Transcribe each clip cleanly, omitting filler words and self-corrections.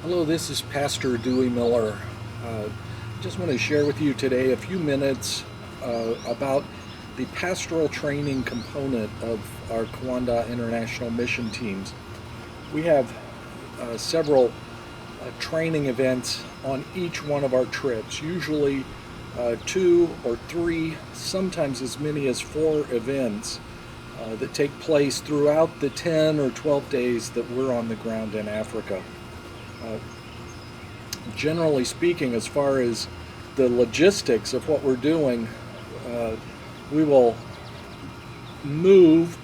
Hello, this is Pastor Dewey Miller. Uh, just want to share with you today a few minutes about the pastoral training component of our Kuandaa International Mission Teams. We have several training events on each one of our trips, usually two or three, sometimes as many as four events that take place throughout the 10 or 12 days that we're on the ground in Africa. Uh, Generally speaking, as far as the logistics of what we're doing, uh, we will move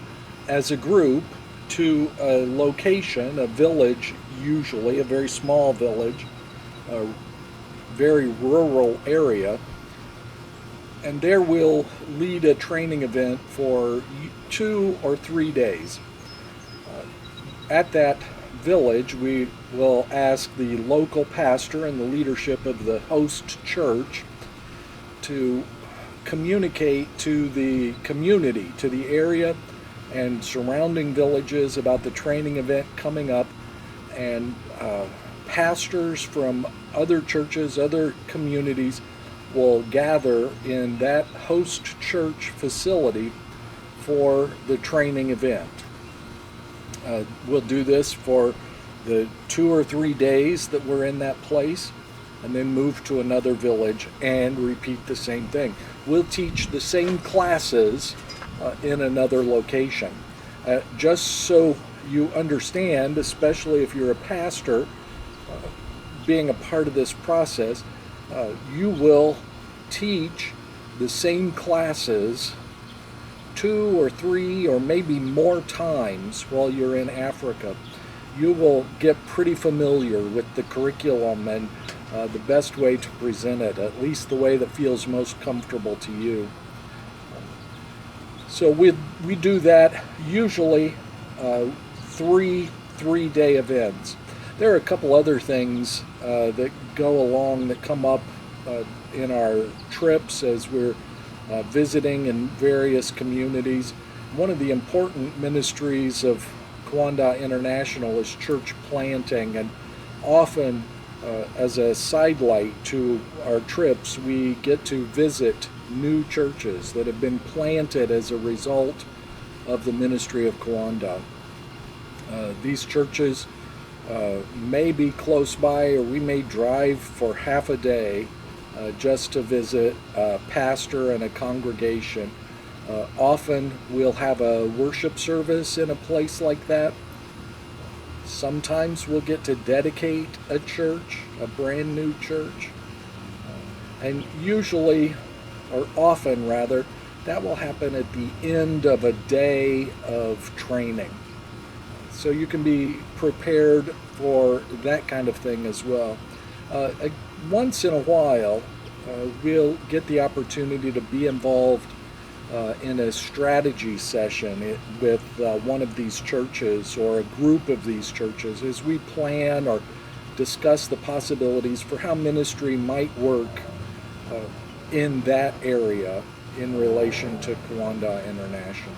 as a group to a location, a village, usually a very small village, a very rural area, and there we'll lead a training event for 2 or 3 days. At that village, we will ask the local pastor and the leadership of the host church to communicate to the community, to the area and surrounding villages about the training event coming up, and pastors from other churches, other communities will gather in that host church facility for the training event. We'll do this for the 2 or 3 days that we're in that place, and then move to another village and repeat the same thing. We'll teach the same classes in another location. Just so you understand, especially if you're a pastor, being a part of this process, you will teach the same classes 2 or 3 or maybe more times while you're in Africa. You will get pretty familiar with the curriculum and the best way to present it, at least the way that feels most comfortable to you. So we do that usually three-day events. There are a couple other things that go along that come up in our trips as we're visiting in various communities. One of the important ministries of Kuandaa International is church planting, and often as a sidelight to our trips, we get to visit new churches that have been planted as a result of the ministry of Kuandaa. These churches may be close by, or we may drive for half a day just to visit a pastor and a congregation. Often we'll have a worship service in a place like that. Sometimes we'll get to dedicate a church, a brand new church. And usually, or often rather, that will happen at the end of a day of training. So you can be prepared for that kind of thing as well. Once in a while, we'll get the opportunity to be involved in a strategy session with one of these churches or a group of these churches as we plan or discuss the possibilities for how ministry might work in that area in relation to Kuandaa International.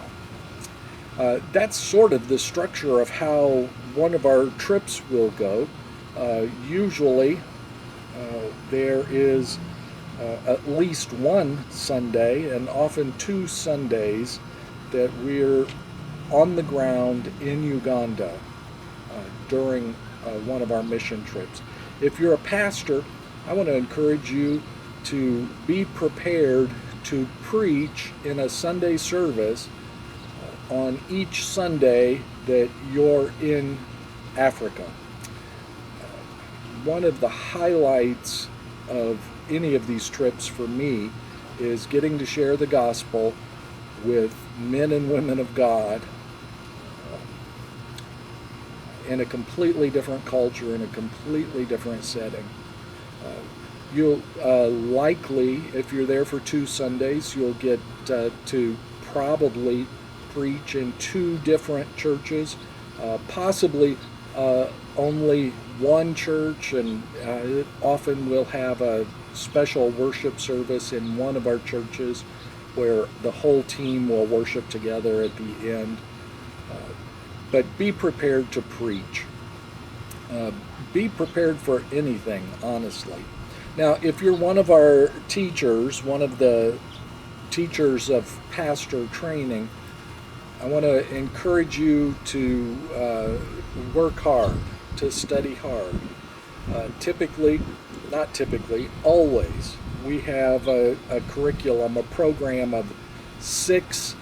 That's sort of the structure of how one of our trips will go. Usually, there is at least one Sunday, and often 2 Sundays, that we're on the ground in Uganda during one of our mission trips. If you're a pastor, I want to encourage you to be prepared to preach in a Sunday service on each Sunday that you're in Africa. One of the highlights of any of these trips for me is getting to share the gospel with men and women of God in a completely different culture, in a completely different setting. You'll likely, if you're there for 2 Sundays, you'll get to probably preach in 2 different churches, possibly only one church, and often we'll have a special worship service in one of our churches where the whole team will worship together at the end. But be prepared to preach. Uh, be prepared for anything, honestly. Now, if you're one of our teachers, one of the teachers of pastor training, I want to encourage you to work hard, to study hard. Typically, not typically, always, we have a curriculum, a program of six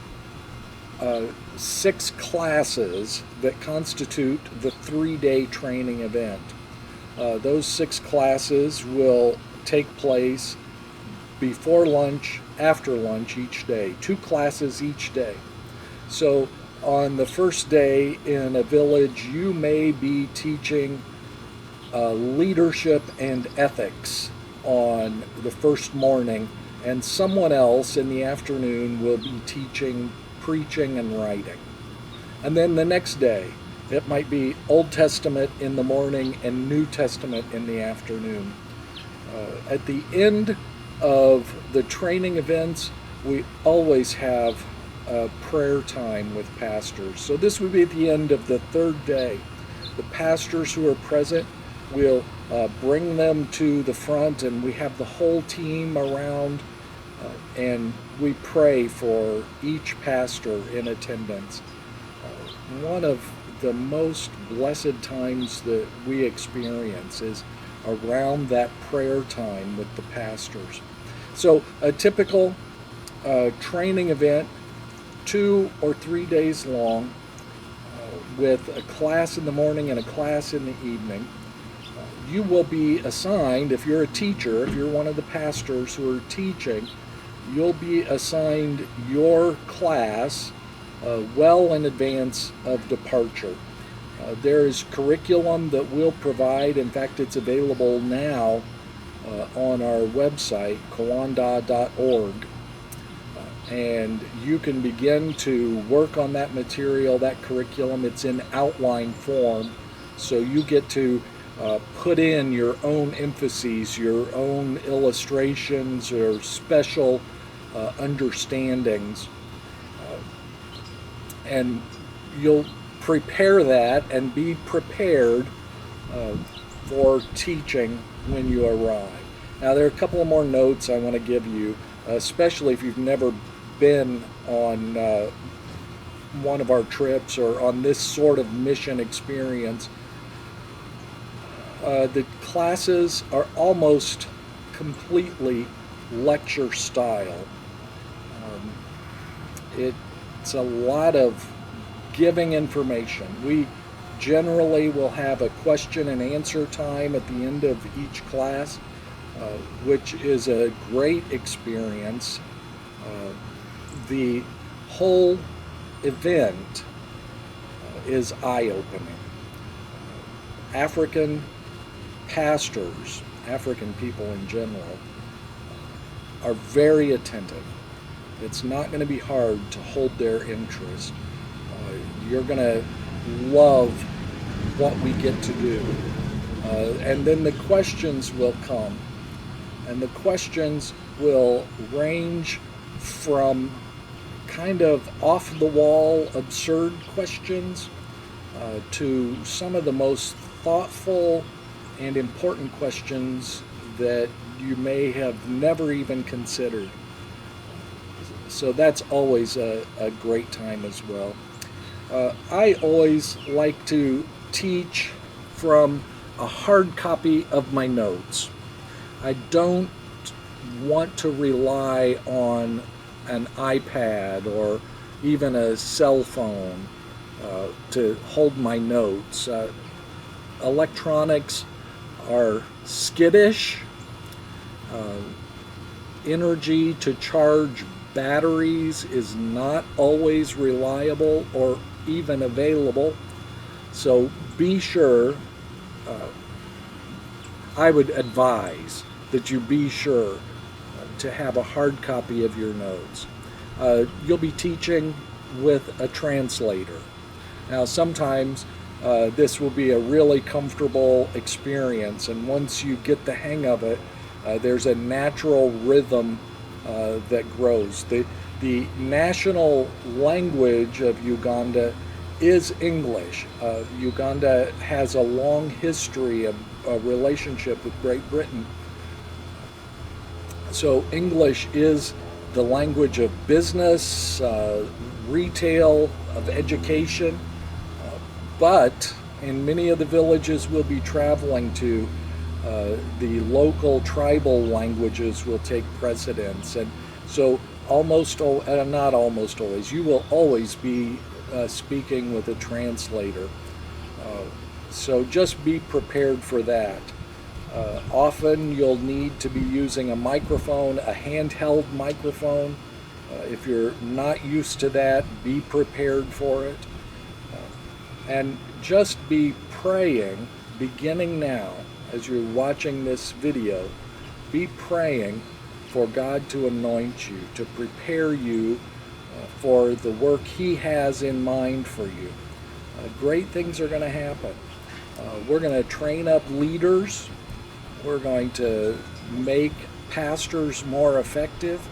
six classes that constitute the 3-day training event. Those six classes will take place before lunch, after lunch each day, 2 classes each day. So on the first day in a village, you may be teaching leadership and ethics on the first morning, and someone else in the afternoon will be teaching preaching and writing. And then the next day, it might be Old Testament in the morning and New Testament in the afternoon. At the end of the training events, we always have a prayer time with pastors. So this would be at the end of the third day. The pastors who are present, we'll bring them to the front, and we have the whole team around, and we pray for each pastor in attendance. One of the most blessed times that we experience is around that prayer time with the pastors. So a typical training event, 2 or 3 days long, with a class in the morning and a class in the evening. You will be assigned, if you're a teacher, if you're one of the pastors who are teaching, you'll be assigned your class well in advance of departure. There is curriculum that we'll provide. In fact, it's available now on our website, Kuandaa.org. And you can begin to work on that material, that curriculum. It's in outline form, so you get to put in your own emphases, your own illustrations, or special understandings. And you'll prepare that and be prepared for teaching when you arrive. Now, there are a couple of more notes I want to give you, especially if you've never been on one of our trips or on this sort of mission experience. The classes are almost completely lecture style. It's a lot of giving information. We generally will have a question and answer time at the end of each class, which is a great experience. The whole event is eye-opening. African pastors, African people in general, are very attentive. It's not going to be hard to hold their interest. You're going to love what we get to do. And then the questions will come. And the questions will range from kind of off-the-wall, absurd questions to some of the most thoughtful and important questions that you may have never even considered. So that's always a great time as well. I always like to teach from a hard copy of my notes. I don't want to rely on an iPad or even a cell phone to hold my notes. Electronics are skittish. Energy to charge batteries is not always reliable or even available. So be sure, I would advise that you be sure to have a hard copy of your notes. You'll be teaching with a translator. Now, sometimes this will be a really comfortable experience, and once you get the hang of it, there's a natural rhythm that grows. The national language of Uganda is English. Uganda has a long history of a relationship with Great Britain. So English is the language of business, retail, of education, but in many of the villages we'll be traveling to, the local tribal languages will take precedence. And so not almost always, you will always be speaking with a translator. So just be prepared for that. Often you'll need to be using a microphone, a handheld microphone. If you're not used to that, be prepared for it. And just be praying, beginning now, as you're watching this video, be praying for God to anoint you, to prepare you for the work He has in mind for you. Great things are going to happen. We're going to train up leaders. We're going to make pastors more effective,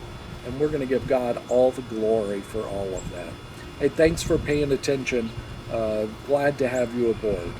and we're going to give God all the glory for all of that. Hey, thanks for paying attention. Glad to have you aboard.